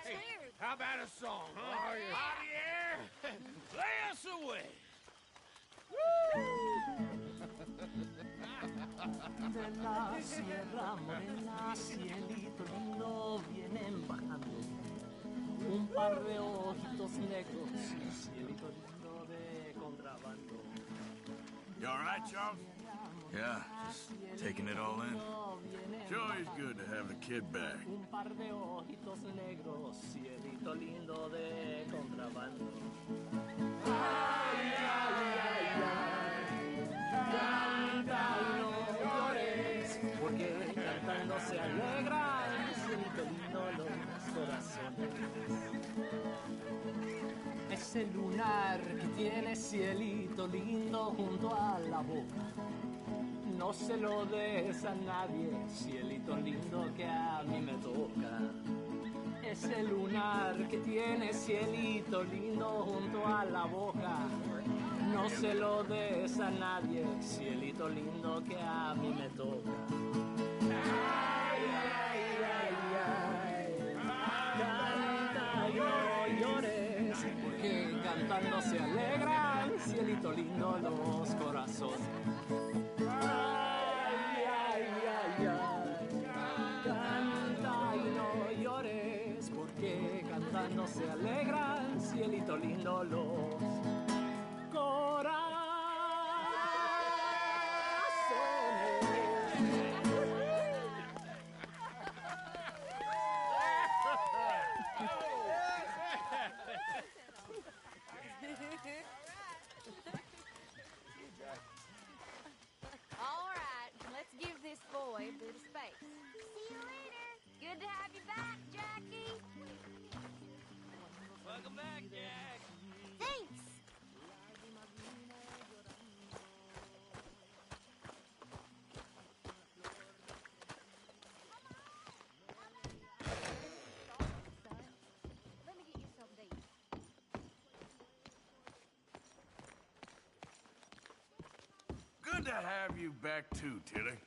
Cheers. How about a song, huh? Javier, lay us away. De la sierra morena, cielito lindo, vienen bajando un par de ojitos negros, cielito lindo de contrabando. You all right, Charles? Yeah, just taking it all in. Sure is good to have the kid back. Un par de ojitos negros, cielito lindo de contrabando. Ay, ay, ay, ay, canta y no llores, porque cantando se alegran, cielito lindo los corazones. Ese lunar que tiene cielito lindo junto a la boca, no se lo des a nadie, cielito lindo que a mí me toca. Ese lunar que tiene cielito lindo junto a la boca, no se lo des a nadie, cielito lindo que a mí me toca. Ay, ay, ay, ay, canta y no llores, porque cantando se alegran, cielito lindo los corazones. Ay, ay, ay, ay, canta y no llores, porque cantando se alegran, cielito lindo los corazones. All right, let's give this boy a bit of space. See you later. Good to have you back, Jackie. Welcome back, Jack. Thanks. Let me get you something to eat. Good to have you back too, Tilly.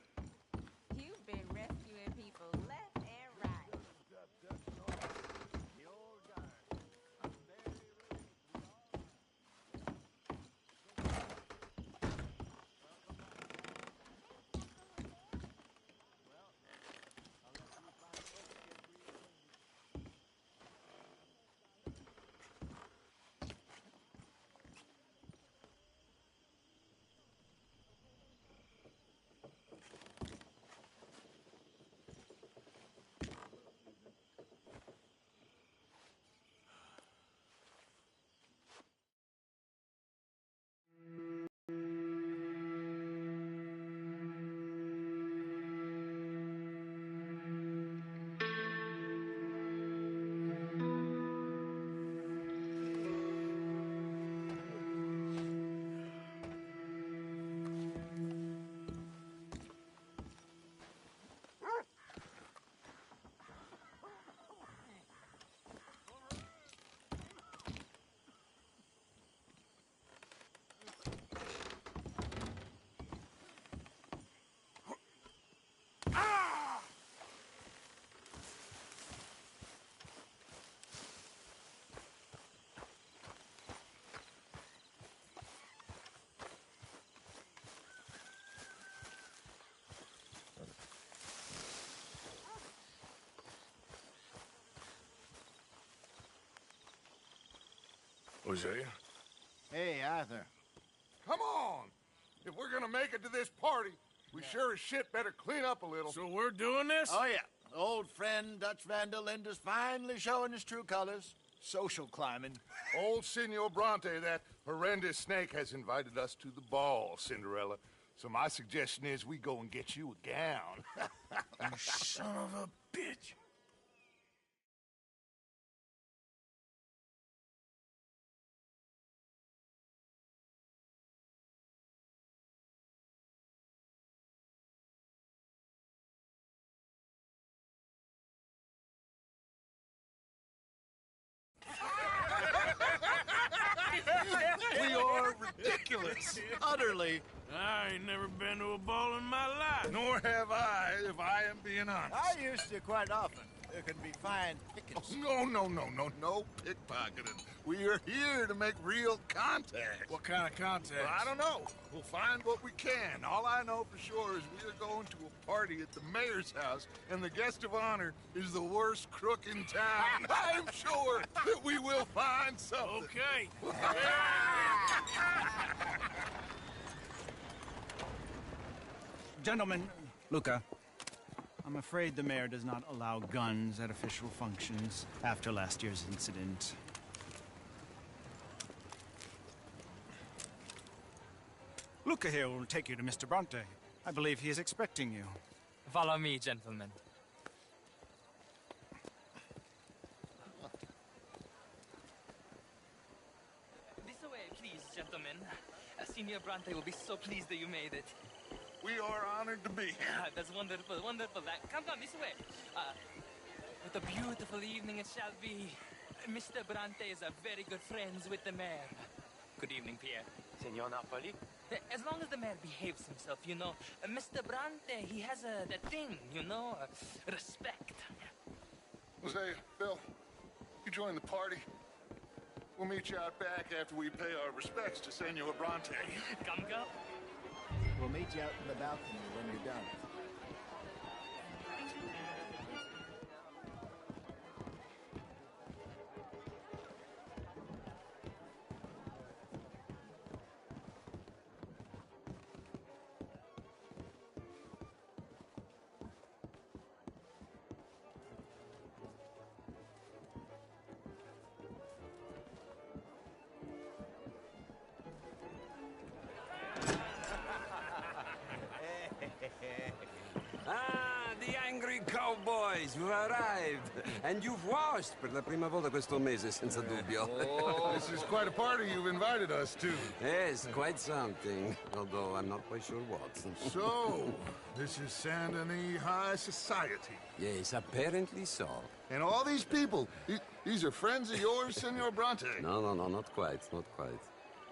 You've been rescuing people left and right. Hosea? Hey, Arthur. Come on! If we're gonna make it to this party, we sure as shit better clean up a little. So we're doing this? Oh, yeah. Old friend Dutch Van der Linde's finally showing his true colors. Social climbing. Old Senor Bronte, that horrendous snake, has invited us to the ball, Cinderella. So my suggestion is we go and get you a gown. You son of a bitch. We are ridiculous. Utterly. I ain't never been to a ball in my life. Nor have I, if I am being honest. I used to quite often. there can be fine pickings. No pickpocketing. We are here to make real contact. What kind of contact? Well, I don't know. We'll find what we can. All I know for sure is we are going to a party at the mayor's house, and the guest of honor is the worst crook in town. I'm sure that we will find something. Okay. Gentlemen, Luca, I'm afraid the mayor does not allow guns at official functions after last year's incident. Luca here will take you to Mr. Bronte. I believe he is expecting you. Follow me, gentlemen. This way, please, gentlemen. Senior Bronte will be so pleased that you made it. We are honored to be here. That's wonderful, wonderful. Come, this way. What a beautiful evening it shall be. Mr. Bronte is a very good friends with the mayor. Good evening, Pierre. Signor Napoli? As long as the mayor behaves himself, you know. Mr. Bronte, he has that thing, you know, respect. Jose, Bill, you join the party. We'll meet you out back after we pay our respects to Senor Bronte. Come. We'll meet you out in the balcony when you're done. The angry cowboys, you've arrived. And you've washed per la prima volta questo mese, senza dubbio. This is quite a party you've invited us to. Yes, quite something. Although I'm not quite sure what. So, this is Saint Denis High Society. Yes, apparently so. And all these people, these are friends of yours, Senor Bronte? No, not quite, not quite.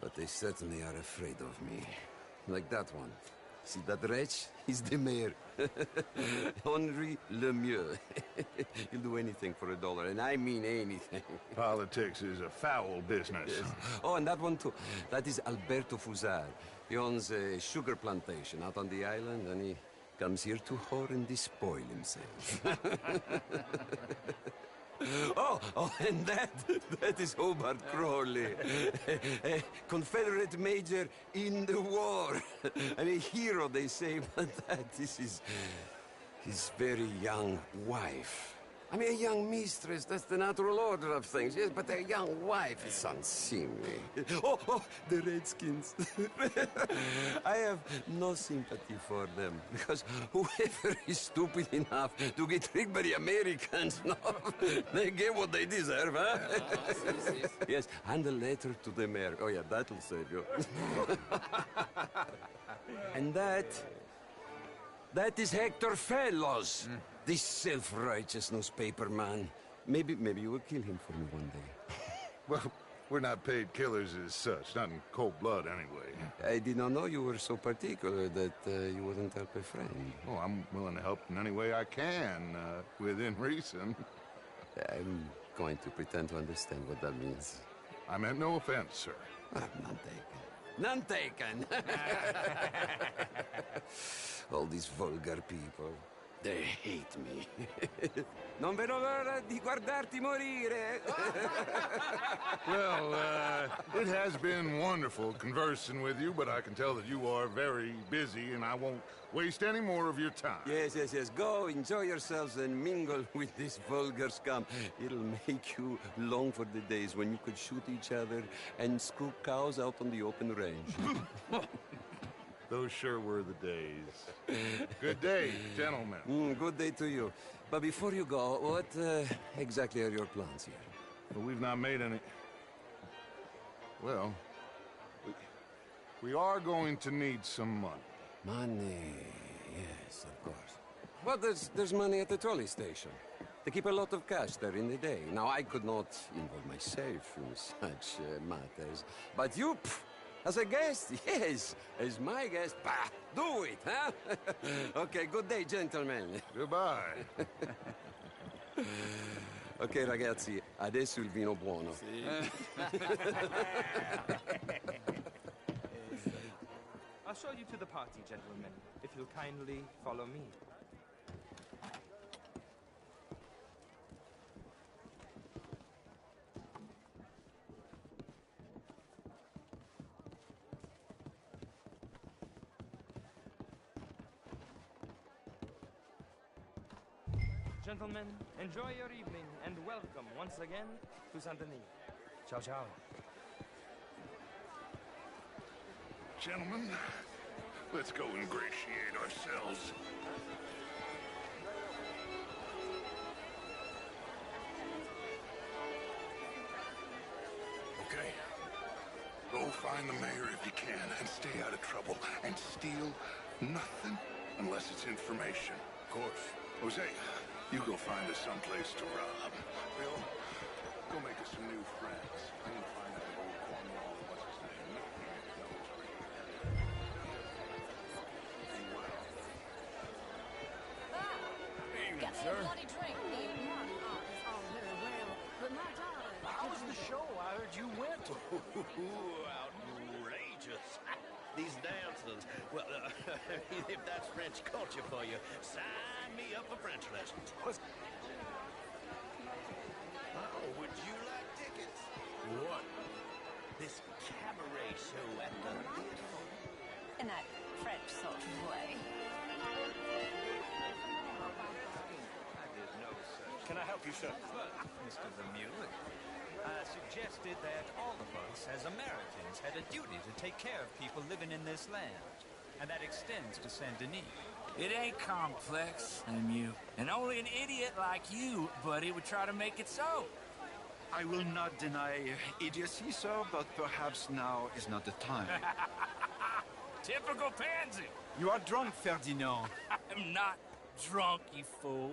But they certainly are afraid of me. Like that one. See that wretch? He's the mayor. Henri Lemieux. He'll do anything for $1, and I mean anything. Politics is a foul business. Yes. Oh, and that one too. That is Alberto Fusar. He owns a sugar plantation out on the island, and he comes here to whore and despoil himself. Oh, and that is Hobart Crawley, a Confederate major in the war, and a hero, they say, but that is his very young wife. I mean, a young mistress, that's the natural order of things, yes, but a young wife is unseemly. Oh, the Redskins. I have no sympathy for them, because whoever is stupid enough to get tricked by the Americans, no, they get what they deserve, huh? Yes, and a letter to the mayor. Oh, yeah, that'll save you. And that is Hector Fellows. This self-righteous newspaper man. Maybe you will kill him for me one day. Well, we're not paid killers as such, not in cold blood anyway. I did not know you were so particular that you wouldn't help a friend. Oh, I'm willing to help in any way I can, within reason. I'm going to pretend to understand what that means. I meant no offense, sir. None taken. None taken! All these vulgar people. They hate me. Non vedo l'ora di guardarti morire. Well, it has been wonderful conversing with you, but I can tell that you are very busy, and I won't waste any more of your time. Yes. Go, enjoy yourselves, and mingle with this vulgar scum. It'll make you long for the days when you could shoot each other and screw cows out on the open range. Those sure were the days. Good day, gentlemen. Good day to you. But before you go, what exactly are your plans here? Well, we've not made any... Well, we are going to need some money. Money, yes, of course. Well, there's money at the trolley station. They keep a lot of cash there in the day. Now, I could not involve myself in such matters. But you... As a guest? Yes. As my guest? Bah, do it, huh? Okay, good day, gentlemen. Goodbye. Ok, ragazzi, adesso il vino buono. I'll show you to the party, gentlemen, if you'll kindly follow me. Gentlemen, enjoy your evening and welcome once again to Saint-Denis. Ciao, ciao. Gentlemen, let's go ingratiate ourselves. Okay. Go find the mayor if you can and stay out of trouble. And steal nothing unless it's information. Of course. Jose, you go find us someplace to rob. Bill, go make us some new friends. I can find that old Cornwall, what's his name? Got me a bloody drink. It's all very well, but my daughter... How was the show? I heard you went. Outrageous. These dancers. Well, if that's French culture for you, sign me up for French lessons. Oh, would you like tickets? What? This cabaret show at the theater. In that French sort of way. Can I help you, sir? Well, Mr. Lemieux, I suggested that all of us, as Americans, had a duty to take care of people living in this land. And that extends to Saint-Denis. It ain't complex, Lemieux. And only an idiot like you, buddy, would try to make it so. I will not deny idiocy, sir, but perhaps now is not the time. Typical pansy. You are drunk, Ferdinand. I'm not drunk, you fool.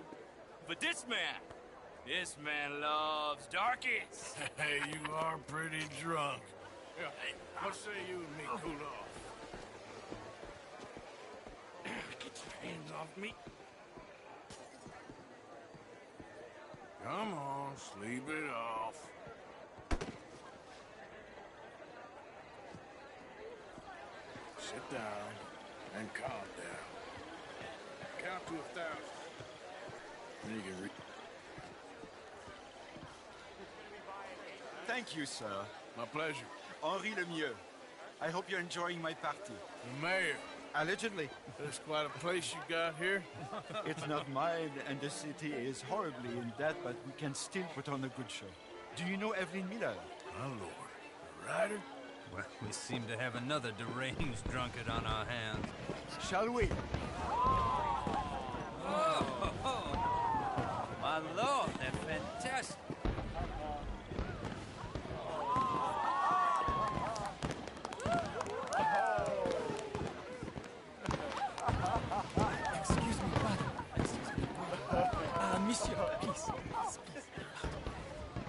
But this man loves darkies. Hey, you are pretty drunk. Yeah, hey, what say you and me cool off? Get your hands off me. Come on, sleep it off. Sit down and calm down. Count to 1,000. Then you can read. Thank you, sir. My pleasure. Henri Lemieux. I hope you're enjoying my party. The mayor. Allegedly. That's quite a place you got here. It's not mine, and the city is horribly in debt, but we can still put on a good show. Do you know Evelyn Miller? My lord. The writer? Well, we seem to have another deranged drunkard on our hands. Shall we? Oh, my lord, they're fantastic. Excuse me, brother. Monsieur, please.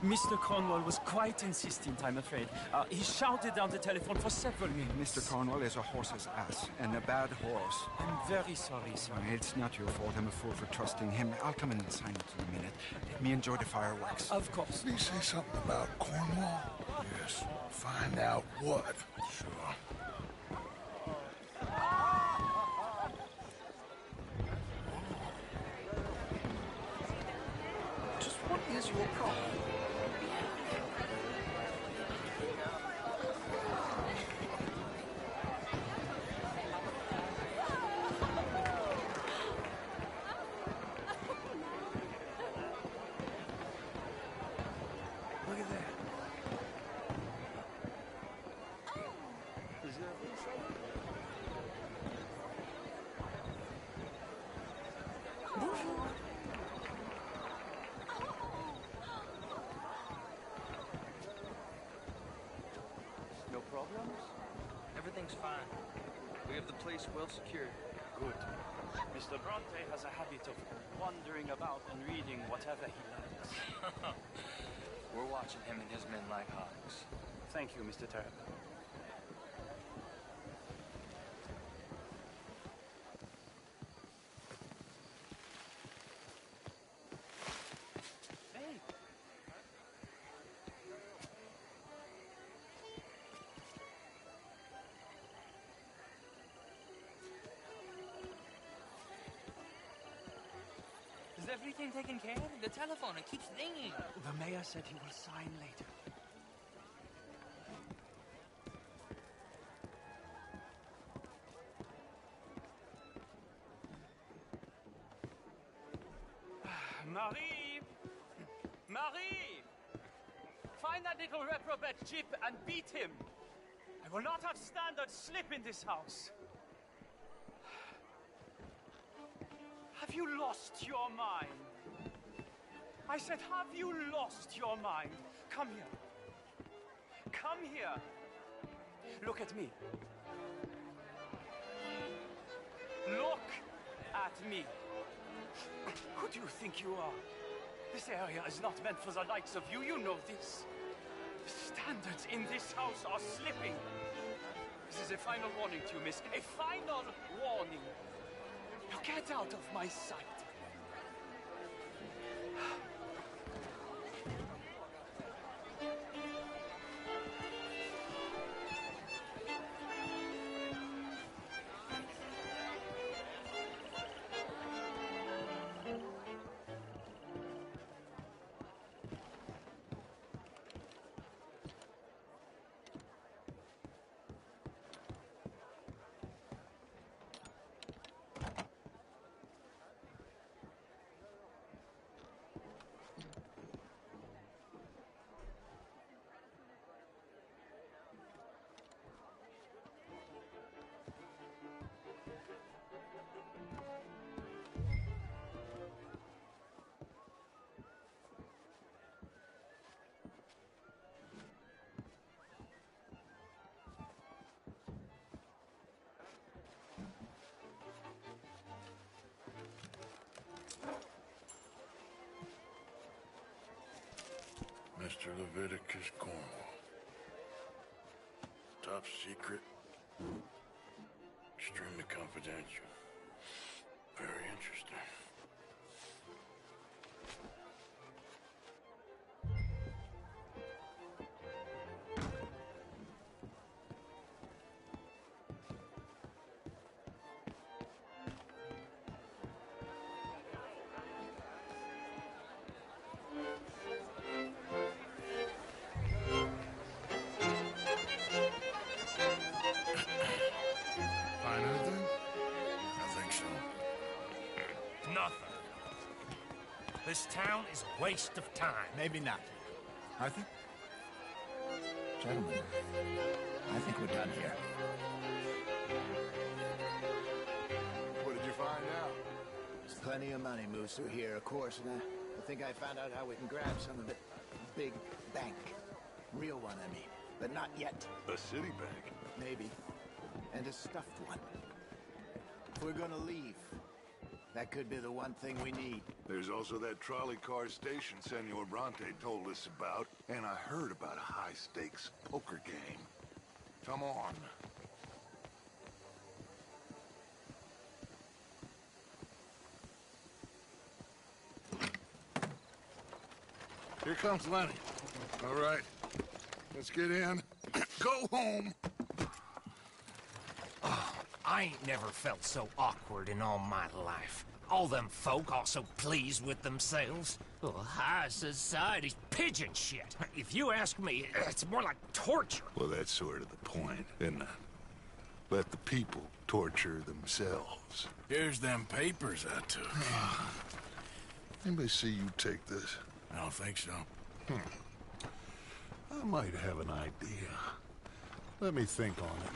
Mr. Cornwall was quite insistent, I'm afraid. He shouted down the telephone for several minutes. Mr. Cornwall is a horse's ass, and a bad horse. I'm very sorry, sir. It's not your fault. I'm a fool for trusting him. I'll come in and sign it in a minute. Let me enjoy the fireworks. Of course. Did he say something about Cornwall? Yes. Find out what. Sure. Just what is your problem? Look at that. Bonjour. No problems? Everything's fine. We have the place well secured. Good. Mr. Bronte has a habit of wandering about and reading whatever he likes. We're watching him and his men like hawks. Thank you, Mr. Terrible. Hey, everything taken care of? The telephone, it keeps ringing. The mayor said he will sign later. Marie! Marie! Find that little reprobate Chip and beat him. I will not have standard slip in this house. Have you lost your mind? I said, have you lost your mind? Come here. Come here. Look at me. Look at me. Who do you think you are? This area is not meant for the likes of you. You know this. The standards in this house are slipping. This is a final warning to you, miss. A final warning. Now get out of my sight. Mr. Leviticus Cornwall. Top secret. Extremely confidential. Very interesting. Find anything? I think so. Nothing. This town is a waste of time. Maybe not. Arthur? Gentlemen, I think we're done here. What did you find out? There's plenty of money moves through here, of course, and I think I found out how we can grab some of it. Big bank. Real one, I mean. But not yet. A city bank? Maybe. And a stuffed one. If we're gonna leave, that could be the one thing we need. There's also that trolley car station Senor Bronte told us about, and I heard about a high-stakes poker game. Come on. Here comes Lenny. All right, let's get in. Go home. I ain't never felt so awkward in all my life. All them folk all so pleased with themselves. Oh, high society's pigeon shit. If you ask me, it's more like torture. Well, that's sort of the point, isn't it? Let the people torture themselves. Here's them papers I took. Anybody see you take this? I don't think so. I might have an idea. Let me think on it.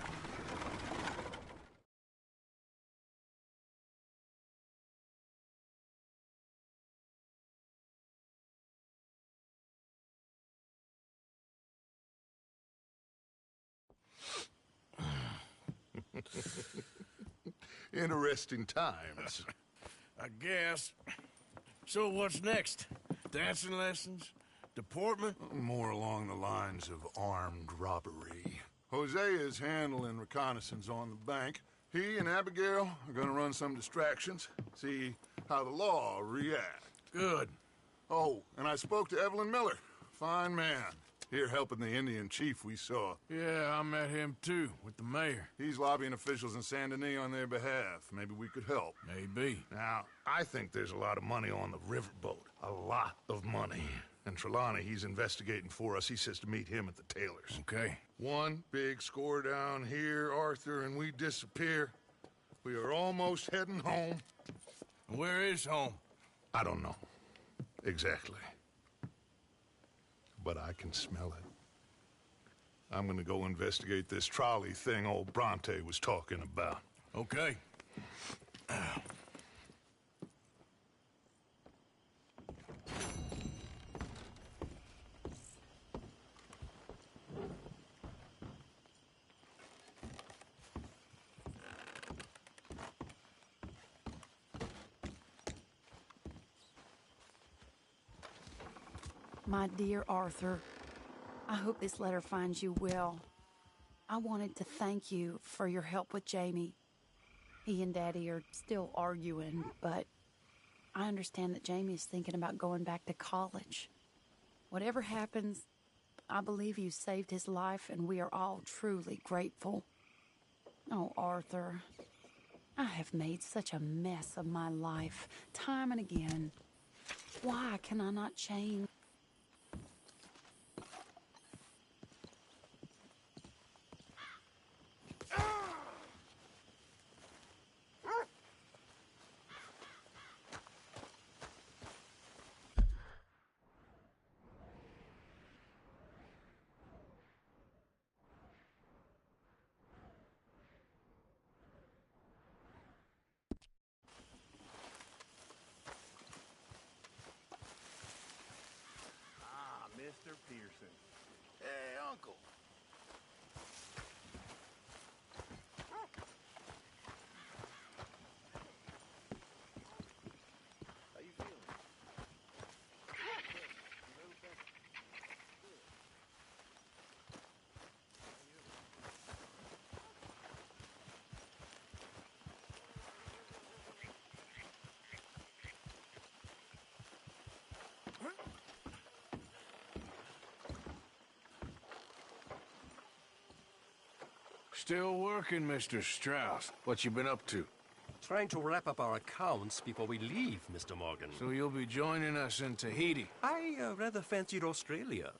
Interesting times. I guess. So what's next? Dancing lessons? Deportment? More along the lines of armed robbery. Hosea is handling reconnaissance on the bank. He and Abigail are gonna run some distractions, see how the law reacts. Good. Oh, and I spoke to Evelyn Miller. Fine man. Here helping the Indian chief we saw. Yeah, I met him too, with the mayor. He's lobbying officials in Saint Denis on their behalf. Maybe we could help. Maybe. Now, I think there's a lot of money on the riverboat. A lot of money. And Trelawney, he's investigating for us. He says to meet him at the Taylor's. Okay. One big score down here, Arthur, and we disappear. We are almost heading home. Where is home? I don't know. Exactly. But I can smell it. I'm gonna go investigate this trolley thing old Bronte was talking about. Okay. My dear Arthur, I hope this letter finds you well. I wanted to thank you for your help with Jamie. He and Daddy are still arguing, but I understand that Jamie is thinking about going back to college. Whatever happens, I believe you saved his life, and we are all truly grateful. Oh, Arthur, I have made such a mess of my life, time and again. Why can I not change? Mr. Pearson. Hey, Uncle. How you feeling? Still working, Mr. Strauss. What you been up to? Trying to wrap up our accounts before we leave, Mr. Morgan. So you'll be joining us in Tahiti? I rather fancied Australia.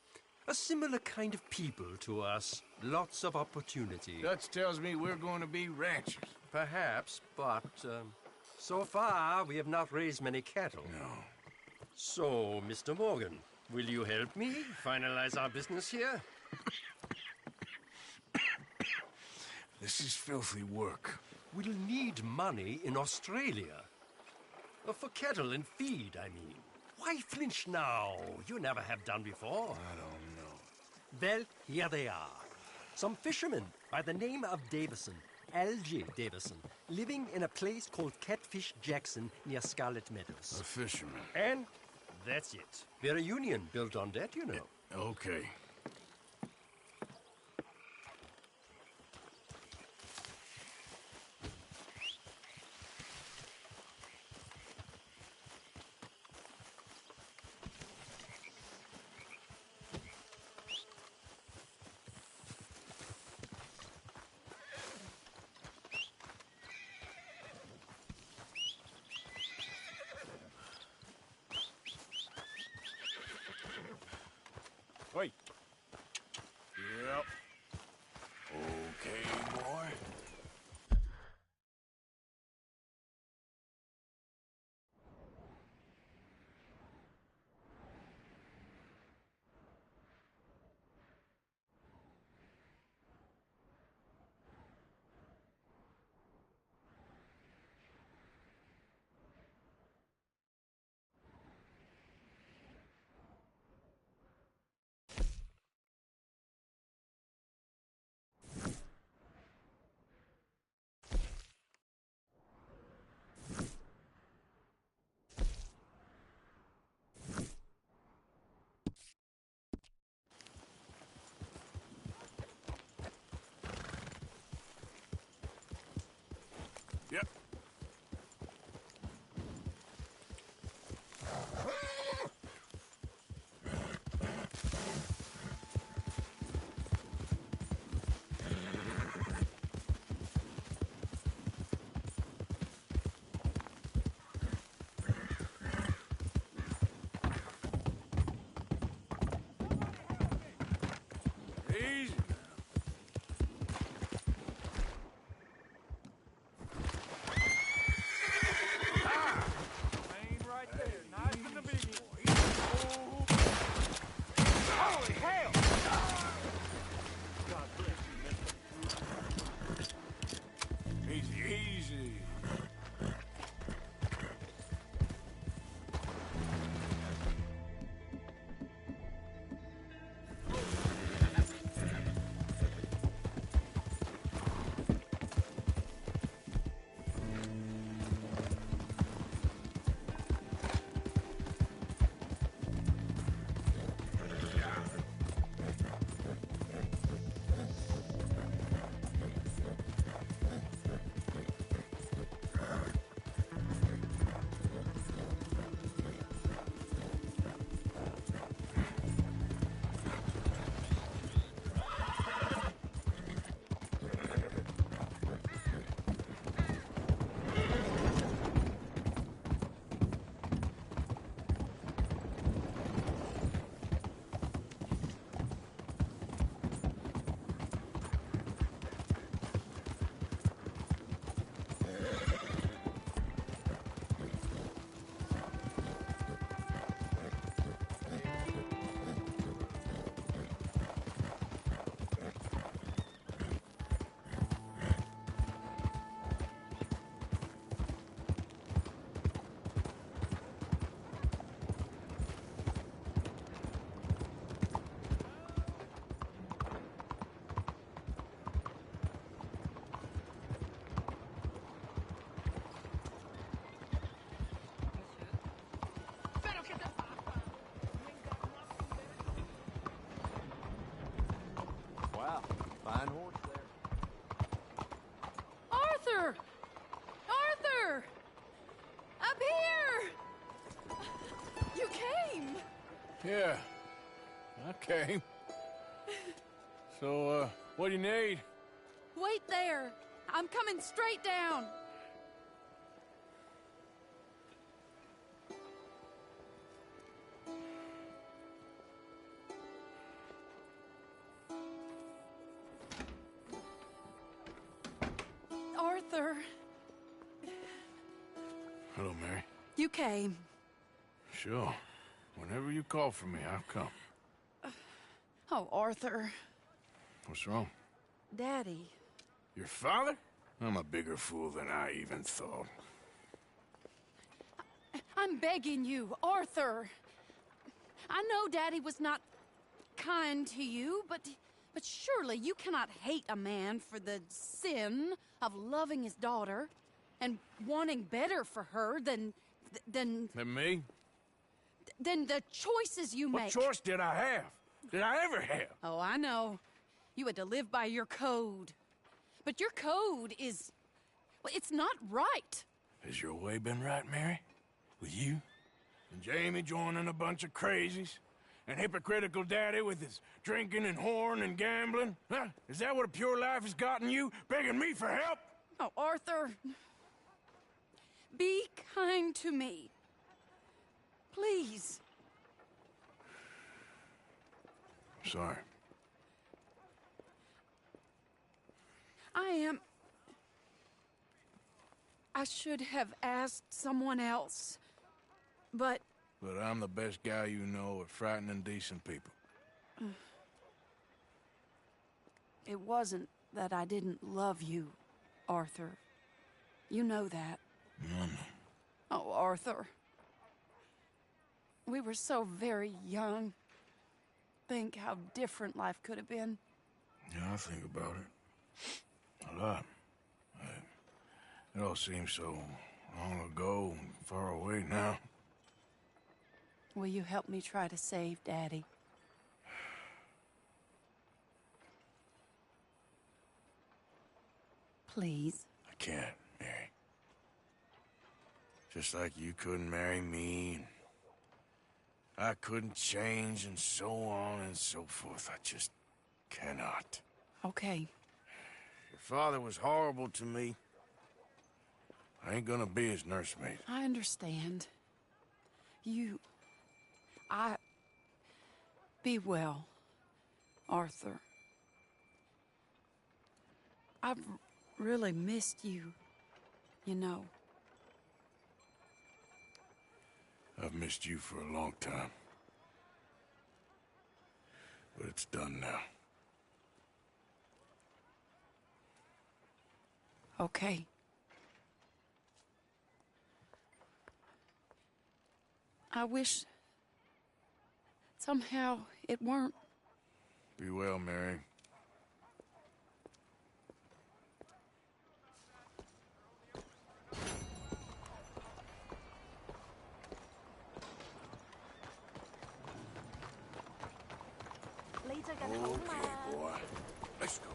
A similar kind of people to us. Lots of opportunity. Dutch tells me we're going to be ranchers. Perhaps, but so far we have not raised many cattle. No. So, Mr. Morgan, will you help me finalize our business here? This is filthy work. We'll need money in Australia. For cattle and feed, I mean. Why flinch now? You never have done before. I don't know. Well, here they are. Some fishermen by the name of Davison, L.J. Davison, living in a place called Catfish Jackson near Scarlet Meadows. A fisherman. And that's it. We're a union built on that, you know. Okay. Wait. Yep. Okay, boy. Yep. Okay. So, what do you need? Wait there. I'm coming straight down. Arthur. Hello, Mary. You came. Sure. Whenever you call for me, I'll come. Oh, Arthur. What's wrong? Daddy. Your father? I'm a bigger fool than I even thought. I'm begging you, Arthur. I know Daddy was not kind to you, but surely you cannot hate a man for the sin of loving his daughter and wanting better for her than Than me? than the choices you make. What choice did I have? Did I ever have? Oh, I know. You had to live by your code. But your code is... well, it's not right. Has your way been right, Mary? With you? And Jamie joining a bunch of crazies? And hypocritical daddy with his drinking and whoring and gambling? Huh? Is that what a pure life has gotten you? Begging me for help? Oh, Arthur. Be kind to me. Please. Sorry. I should have asked someone else, but... But I'm the best guy you know at frightening decent people. It wasn't that I didn't love you, Arthur. You know that. Oh, Arthur. We were so very young. Think how different life could have been. Yeah, I think about it. A lot. It all seems so long ago and far away now. Will you help me try to save Daddy? Please. I can't, Mary. Just like you couldn't marry me, and I couldn't change, and so on and so forth. I just cannot. Okay. Your father was horrible to me. I ain't gonna be his nursemaid. I understand. Be well, Arthur. I've really missed you, you know. I've missed you for a long time. But it's done now. Okay. I wish somehow it weren't. Be well, Mary. Okay, boy. Let's go.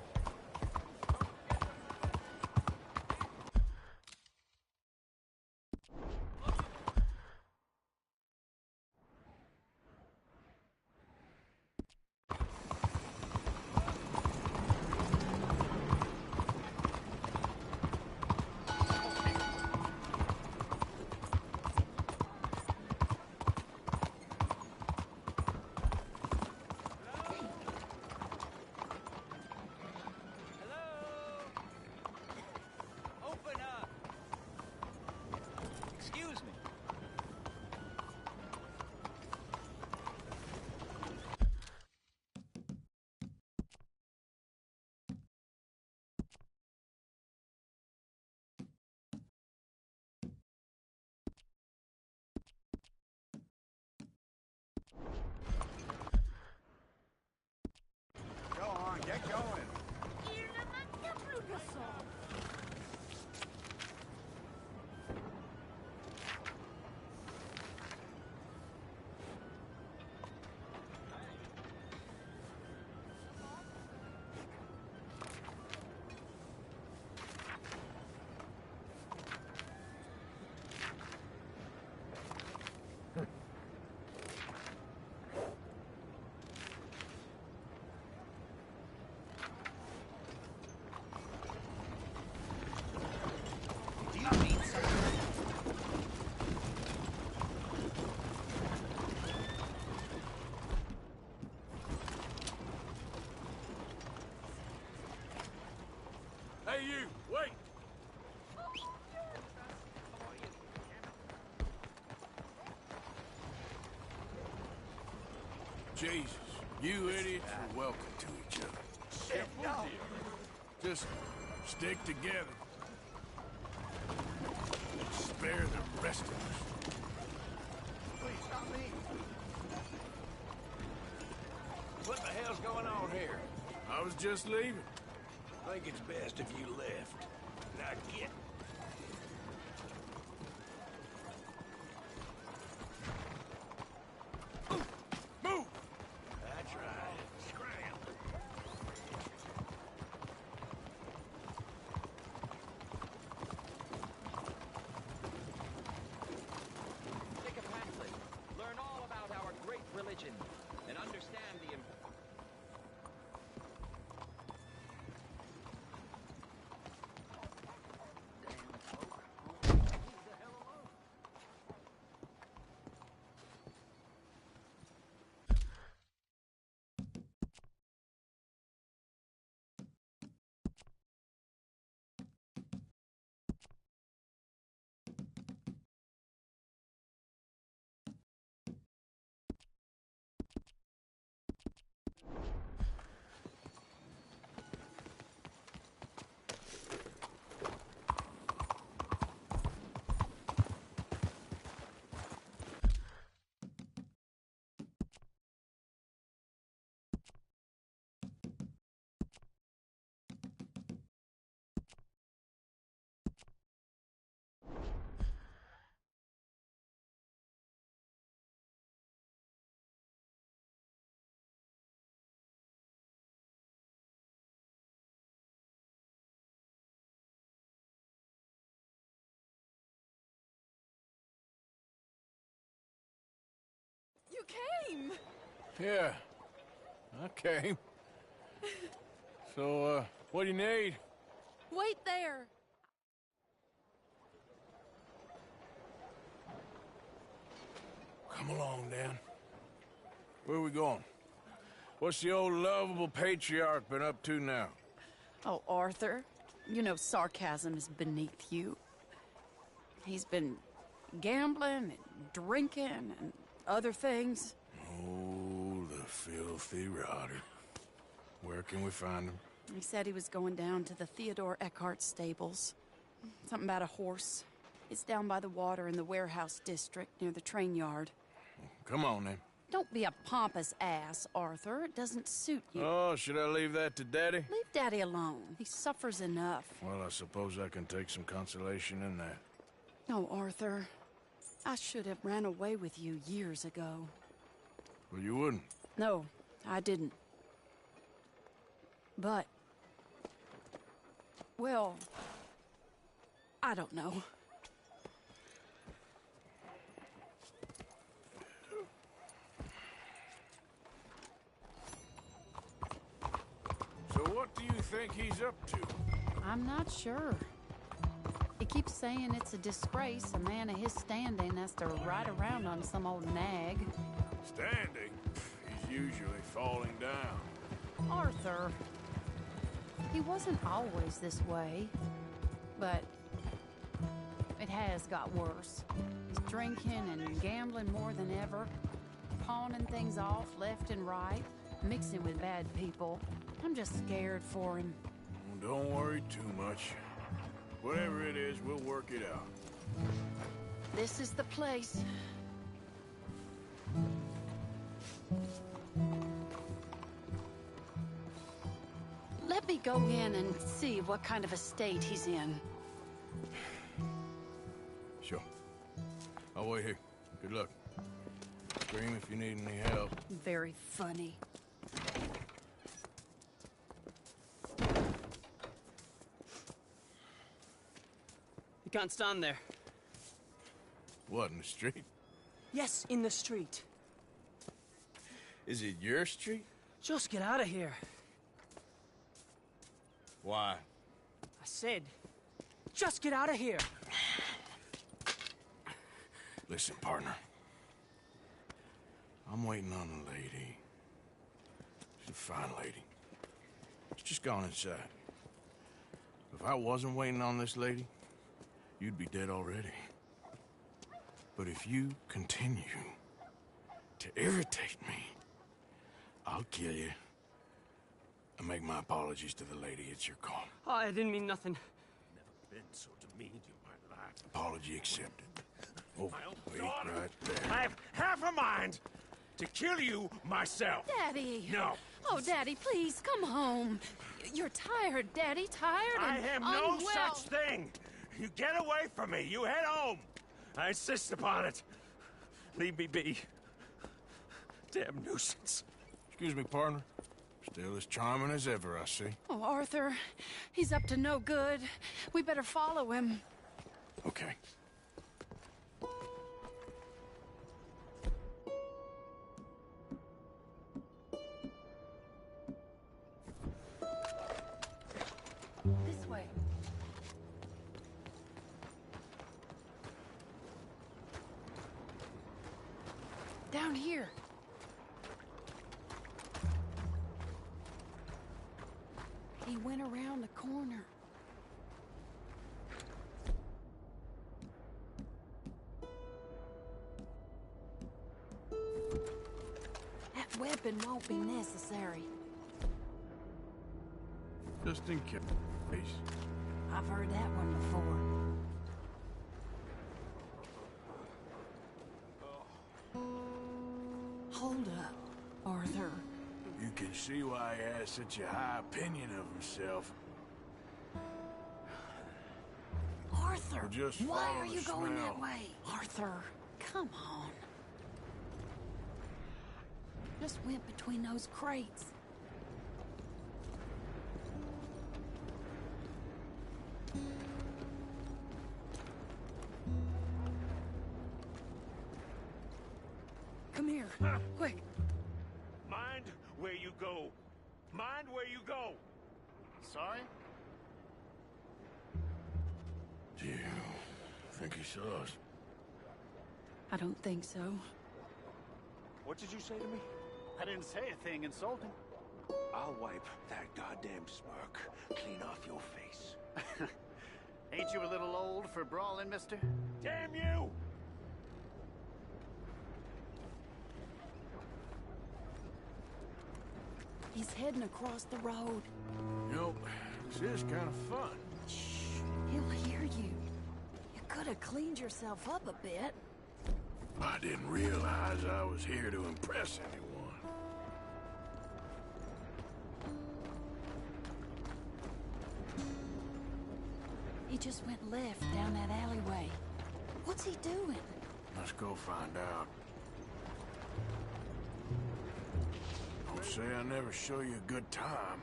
Jesus, you idiots are welcome to each other. Shit, no. Just stick together. Spare the rest of us. Please, not me. What the hell's going on here? I was just leaving. I think it's best if you left. Now get. Move! That's right. Scram. Take a pamphlet. Learn all about our great religion and understand the You came! Yeah, I came. So, what do you need? Wait there! Come along, Dan. Where are we going? What's the old lovable patriarch been up to now? Oh, Arthur, you know sarcasm is beneath you. He's been gambling and drinking and other things. Oh, the filthy rotter. Where can we find him? He said he was going down to the Theodore Eckhart stables. Something about a horse. It's down by the water in the warehouse district near the train yard. Come on, then. Don't be a pompous ass, Arthur. It doesn't suit you. Oh, should I leave that to Daddy? Leave Daddy alone. He suffers enough. Well, I suppose I can take some consolation in that. No, Arthur. I should have ran away with you years ago. Well, you wouldn't. No, I didn't. But... well... I don't know. So what do you think he's up to? I'm not sure. He keeps saying it's a disgrace a man of his standing has to ride around on some old nag. Standing? He's usually falling down. Arthur. He wasn't always this way, but it has got worse. He's drinking and gambling more than ever, pawning things off left and right, mixing with bad people. I'm just scared for him. Well, don't worry too much. Whatever it is, we'll work it out. This is the place. Let me go in and see what kind of a state he's in. Sure. I'll wait here. Good luck. Scream if you need any help. Very funny. You can't stand there. What, in the street? Yes, in the street. Is it your street? Just get out of here. Why? I said, just get out of here. Listen, partner. I'm waiting on a lady. She's a fine lady. She's just gone inside. If I wasn't waiting on this lady, you'd be dead already. But if you continue to irritate me, I'll kill you. I make my apologies to the lady. It's your call. Oh, I didn't mean nothing. Never been so demeaned in my life. Apology accepted. Oh, wait right there. I have half a mind to kill you myself. Daddy! No. Oh, Daddy, please, come home. You're tired, Daddy, tired I and am no unwell. such thing. You get away from me. You head home. I insist upon it. Leave me be. Damn nuisance. Excuse me, partner. Still as charming as ever, I see. Oh, Arthur, he's up to no good. We better follow him. Okay. This way. Down here. He went around the corner. That weapon won't be necessary. Just in case. I've heard that one before. Hold up, Arthur. You can see why he has such a high opinion of himself. Arthur, Just why follow are the you going smell. that way? Arthur, come on. Just went between those crates. Come here, quick. Mind where you go. Mind where you go. Sorry? Do you think he saw us? I don't think so. What did you say to me? I didn't say a thing insulting. I'll wipe that goddamn smirk clean off your face. Ain't you a little old for brawling, mister? Damn you! He's heading across the road. You know, this is kind of fun. Shh, he'll hear you. You could have cleaned yourself up a bit. I didn't realize I was here to impress anyone. He just went left down that alleyway. What's he doing? Let's go find out. Don't say I never show you a good time.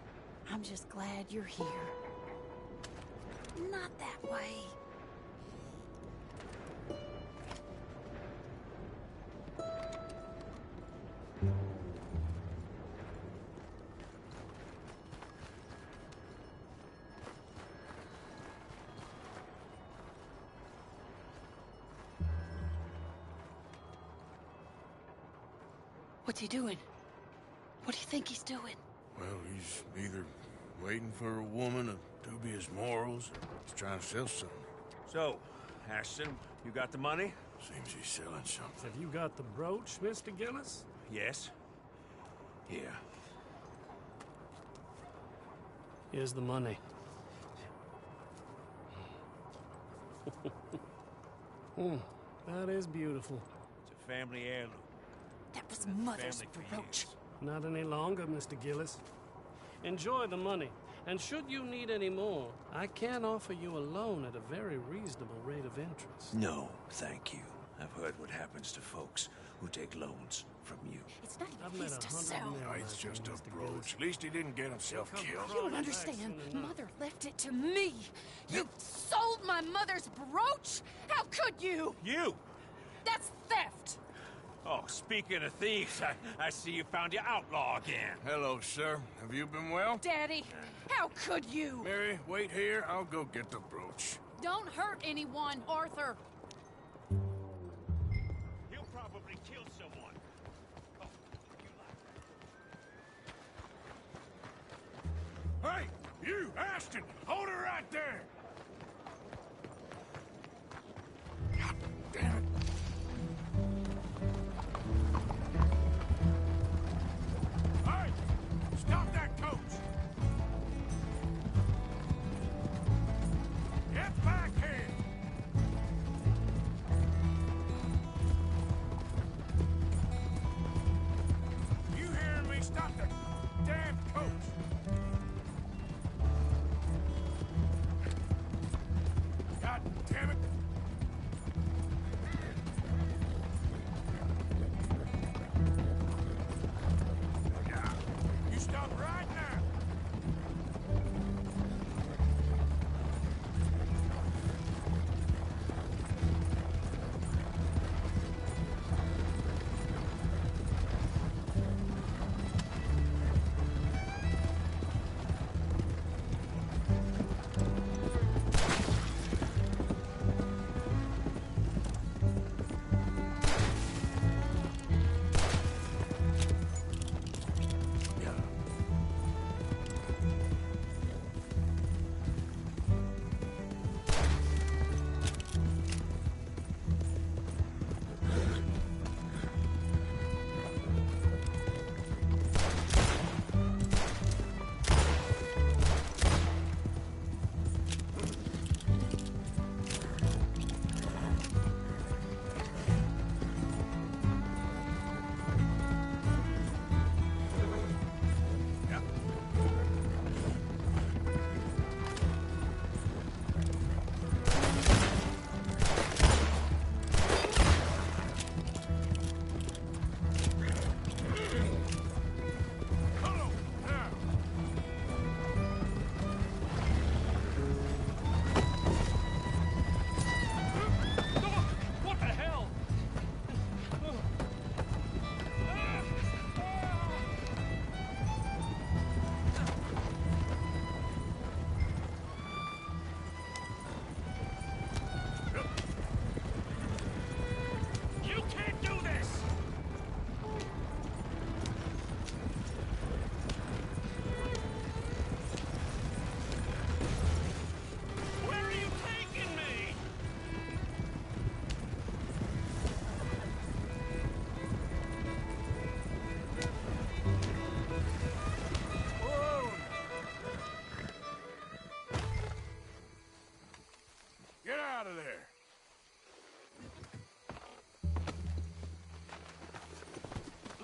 I'm just glad you're here. Not that way. What's he doing? What do you think he's doing? Well, he's either waiting for a woman of dubious morals or he's trying to sell something. So, Ashton, you got the money? Seems he's selling something. Have you got the brooch, Mr. Gillis? Yes. Here. Here's the money. That is beautiful. It's a family heirloom. That was Mother's brooch. Not any longer, Mr. Gillis. Enjoy the money. And should you need any more, I can offer you a loan at a very reasonable rate of interest. No, thank you. I've heard what happens to folks who take loans from you. It's not even his to sell. No, it's just a brooch. At least he didn't get himself killed. You don't understand. Mother left it to me. You sold my mother's brooch? How could you? You? That's theft. Oh, speaking of thieves, I see you found your outlaw again. Hello, sir. Have you been well? Daddy, how could you? Mary, wait here. I'll go get the brooch. Don't hurt anyone, Arthur. He'll probably kill someone. Oh, Hey, you, Ashton! Hold her right there! God damn it. Hey,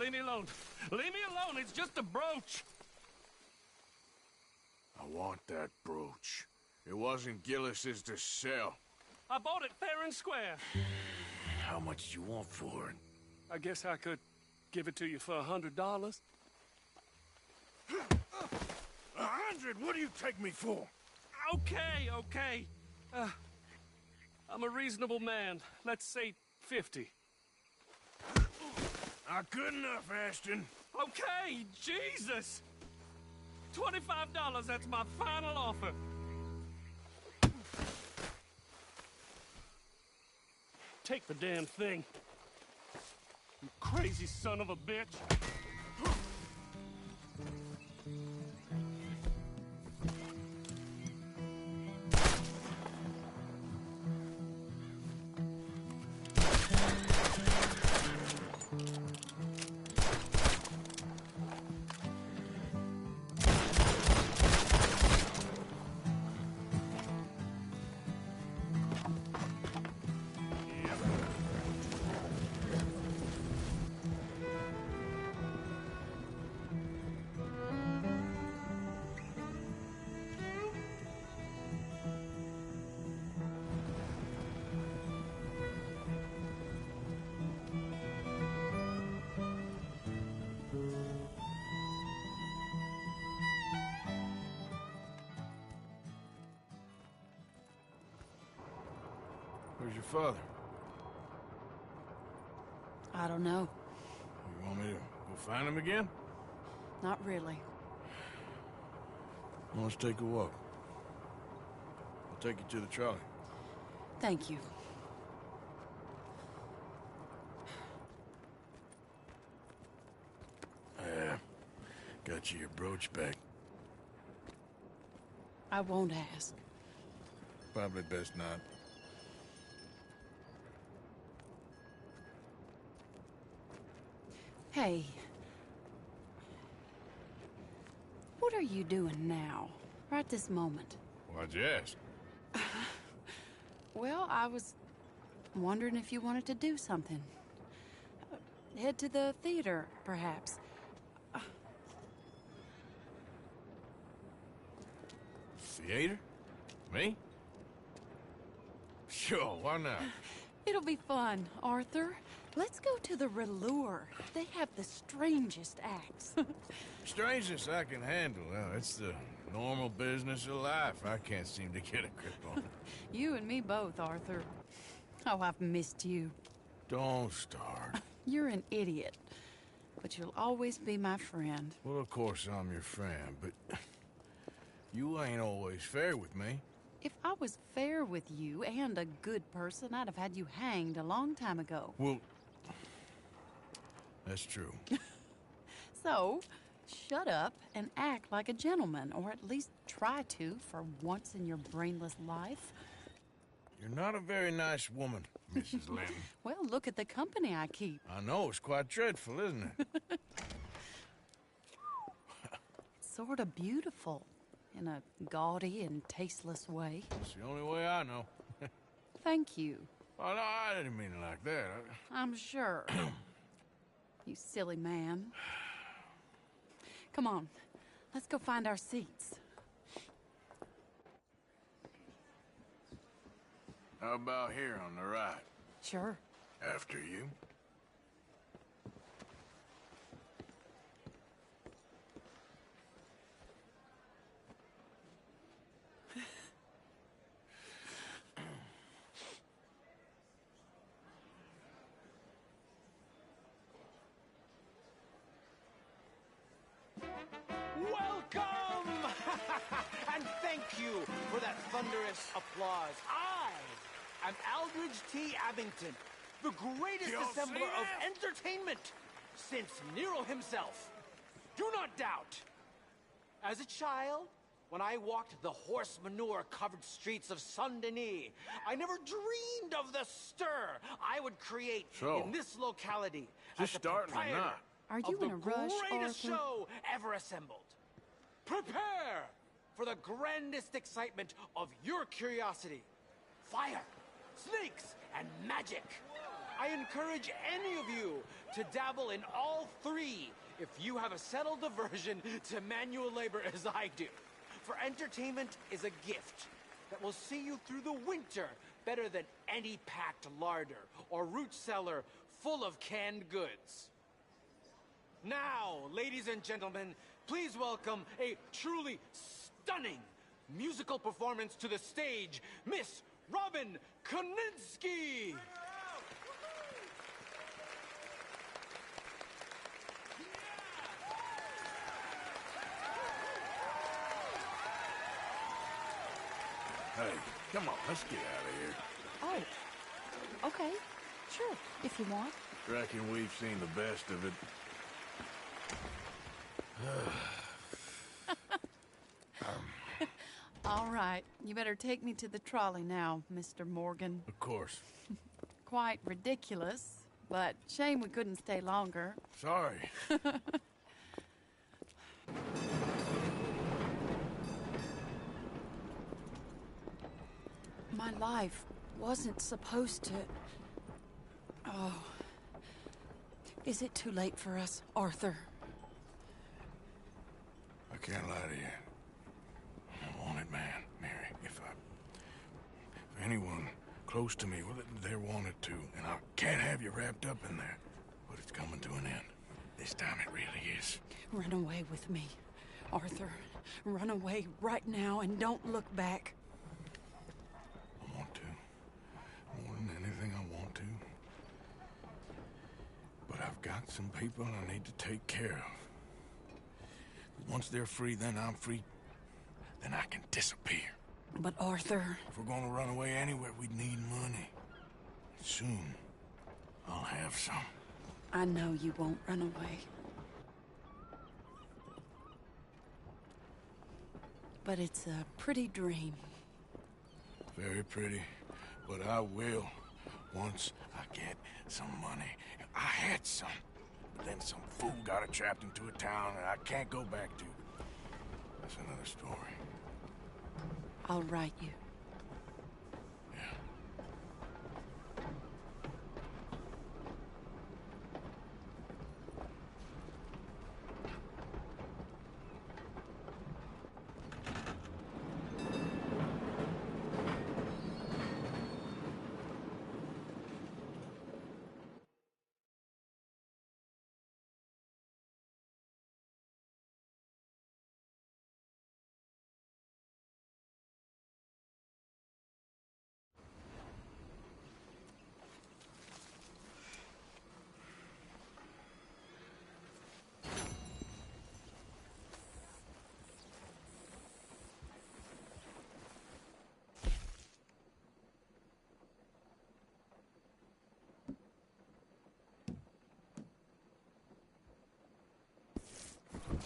leave me alone. Leave me alone. It's just a brooch. I want that brooch. It wasn't Gillis's to sell. I bought it fair and square. How much do you want for it? I guess I could give it to you for $100. 100? What do you take me for? Okay, okay. I'm a reasonable man. Let's say 50. Not good enough, Ashton. Okay, Jesus! $25, that's my final offer. Take the damn thing. You crazy son of a bitch. Where's your father? I don't know. You want me to go find him again? Not really. Well, let's take a walk. I'll take you to the trolley. Thank you. Got you your brooch back. I won't ask. Probably best not. Hey. What are you doing now? Right this moment? Why'd you ask? Well, I was wondering if you wanted to do something. Head to the theater, perhaps. Theater? Me? Sure, why not? It'll be fun, Arthur. Let's go to the Relure. They have the strangest acts. Strangeness I can handle. It's the normal business of life. I can't seem to get a grip on. You and me both, Arthur. Oh, I've missed you. Don't start. You're an idiot. But you'll always be my friend. Well, of course I'm your friend, but you ain't always fair with me. If I was fair with you and a good person, I'd have had you hanged a long time ago. Well, that's true. So, shut up and act like a gentleman, or at least try to for once in your brainless life. You're not a very nice woman, Mrs. Lynn. Well, look at the company I keep. I know, it's quite dreadful, isn't it? It's sort of beautiful, in a gaudy and tasteless way. It's the only way I know. Thank you. Oh, no, I didn't mean it like that. I'm sure. You silly man. Come on, let's go find our seats. How about here on the right? Sure. After you. Welcome! And thank you for that thunderous applause. I am Aldridge T. Abington, the greatest assembler of entertainment since Nero himself. Do not doubt. As a child, when I walked the horse manure-covered streets of Saint-Denis, I never dreamed of the stir I would create in this locality. Just starting or not? Are you in a rush, greatest Arthur? show ever assembled. Prepare for the grandest excitement of your curiosity. Fire, snakes, and magic. I encourage any of you to dabble in all three if you have a settled aversion to manual labor as I do. For entertainment is a gift that will see you through the winter better than any packed larder or root cellar full of canned goods. Now, ladies and gentlemen, please welcome a truly stunning musical performance to the stage, Miss Robin Koninsky! Hey, come on, let's get out of here. Oh, okay. Sure, if you want. Reckon we've seen the best of it. All right, you better take me to the trolley now, Mr. Morgan. Of course. Quite ridiculous, but shame we couldn't stay longer. Sorry. My life wasn't supposed to... Oh. Is it too late for us, Arthur? I can't lie to you. I'm a wanted man, Mary. If anyone close to me, well, they're wanted to, and I can't have you wrapped up in there. But it's coming to an end. This time it really is. Run away with me, Arthur. Run away right now and don't look back. I want to. More than anything, I want to. But I've got some people I need to take care of. Once they're free, then I'm free. Then I can disappear. But Arthur... If we're gonna run away anywhere, we'd need money. Soon, I'll have some. I know you won't run away. But it's a pretty dream. Very pretty. But I will, once I get some money. I had some. But then some fool got it trapped into a town that I can't go back to. That's another story. I'll write you.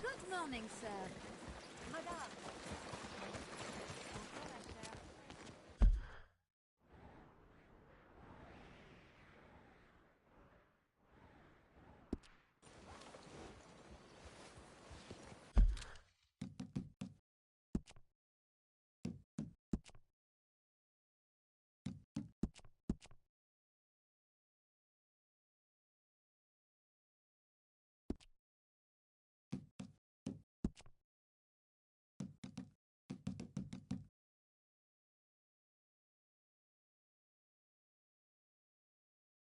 Good morning, sir. Madame.